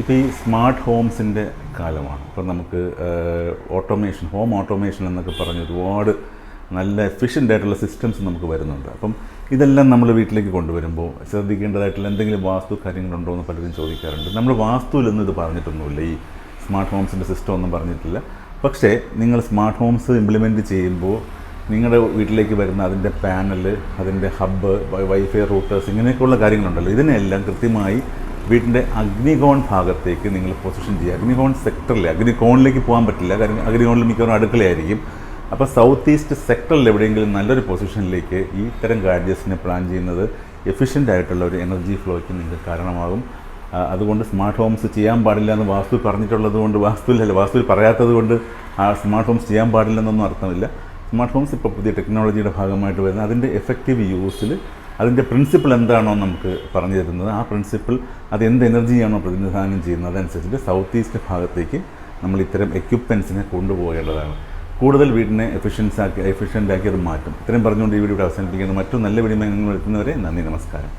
ഇപ്പോൾ ഈ സ്മാർട്ട് ഹോംസിൻ്റെ കാലമാണ്. ഇപ്പോൾ നമുക്ക് ഓട്ടോമേഷൻ, ഹോം ഓട്ടോമേഷൻ എന്നൊക്കെ പറഞ്ഞ് ഒരുപാട് നല്ല എഫിഷ്യൻ്റ് ആയിട്ടുള്ള സിസ്റ്റംസ് നമുക്ക് വരുന്നുണ്ട്. അപ്പം ഇതെല്ലാം നമ്മൾ വീട്ടിലേക്ക് കൊണ്ടുവരുമ്പോൾ ശ്രദ്ധിക്കേണ്ടതായിട്ടുള്ള എന്തെങ്കിലും വാസ്തു കാര്യങ്ങളുണ്ടോ എന്ന് പലരും ചോദിക്കാറുണ്ട്. നമ്മൾ വാസ്തുവിലൊന്നും ഇത് പറഞ്ഞിട്ടൊന്നുമില്ല, ഈ സ്മാർട്ട് ഹോംസിൻ്റെ സിസ്റ്റം ഒന്നും പറഞ്ഞിട്ടില്ല. പക്ഷേ നിങ്ങൾ സ്മാർട്ട് ഹോംസ് ഇംപ്ലിമെൻറ്റ് ചെയ്യുമ്പോൾ നിങ്ങളുടെ വീട്ടിലേക്ക് വരുന്ന അതിൻ്റെ പാനൽ, അതിൻ്റെ ഹബ്ബ്, വൈഫൈ റൂട്ടേഴ്സ്, ഇങ്ങനെയൊക്കെയുള്ള കാര്യങ്ങളുണ്ടല്ലോ, ഇതിനെല്ലാം കൃത്യമായി വീട്ടിൻ്റെ അഗ്നികോൺ ഭാഗത്തേക്ക് നിങ്ങൾ പൊസിഷൻ ചെയ്യുക. അഗ്നികോൺ സെക്ടറിൽ, അഗ്നികോണിലേക്ക് പോകാൻ പറ്റില്ല, കാരണം അഗ്നികോണിൽ മിക്കവാറും അടുക്കളയായിരിക്കും. അപ്പോൾ സൗത്ത് ഈസ്റ്റ് സെക്ടറിൽ എവിടെയെങ്കിലും നല്ലൊരു പൊസിഷനിലേക്ക് ഈ ഇത്തരം ഗാഡ്ജറ്റ്സിനെ പ്ലാൻ ചെയ്യുന്നത് എഫിഷ്യൻ്റ് ആയിട്ടുള്ള ഒരു എനർജി ഫ്ലോയ്ക്ക് നിങ്ങൾക്ക് കാരണമാകും. അതുകൊണ്ട് സ്മാർട്ട് ഹോംസ് ചെയ്യാൻ പാടില്ല എന്ന് വാസ്തു പറഞ്ഞിട്ടുള്ളത് കൊണ്ട്, വാസ്തുവിൽ പറയാത്തത് കൊണ്ട് ആ സ്മാർട്ട് ഹോംസ് ചെയ്യാൻ പാടില്ലെന്നൊന്നും അർത്ഥമില്ല. സ്മാർട്ട് ഹോംസ് ഇപ്പോൾ പുതിയ ടെക്നോളജിയുടെ ഭാഗമായിട്ട് വരുന്ന അതിൻ്റെ എഫക്റ്റീവ് യൂസിൽ അതിൻ്റെ പ്രിൻസിപ്പിൾ എന്താണോ നമുക്ക് പറഞ്ഞു തരുന്നത്, ആ പ്രിൻസിപ്പിൾ അത് എന്ത് എനർജിയാണോ പ്രതിനിധാനം ചെയ്യുന്നത് അതനുസരിച്ചിട്ട് സൗത്ത് ഈസ്റ്റ് ഭാഗത്തേക്ക് നമ്മൾ ഇത്തരം എക്യുപ്മെൻറ്റ്സിനെ കൊണ്ടുപോകേണ്ടതാണ്. കൂടുതൽ വീടിനെ എഫിഷ്യൻ്റ് ആക്കി അത് മാറ്റും. ഇത്രയും പറഞ്ഞുകൊണ്ട് ഈ വീഡിയോ അവസാനിപ്പിക്കുന്നത്. മറ്റു നല്ല വീഡിയോ എത്തുന്നവരെ നന്ദി, നമസ്കാരം.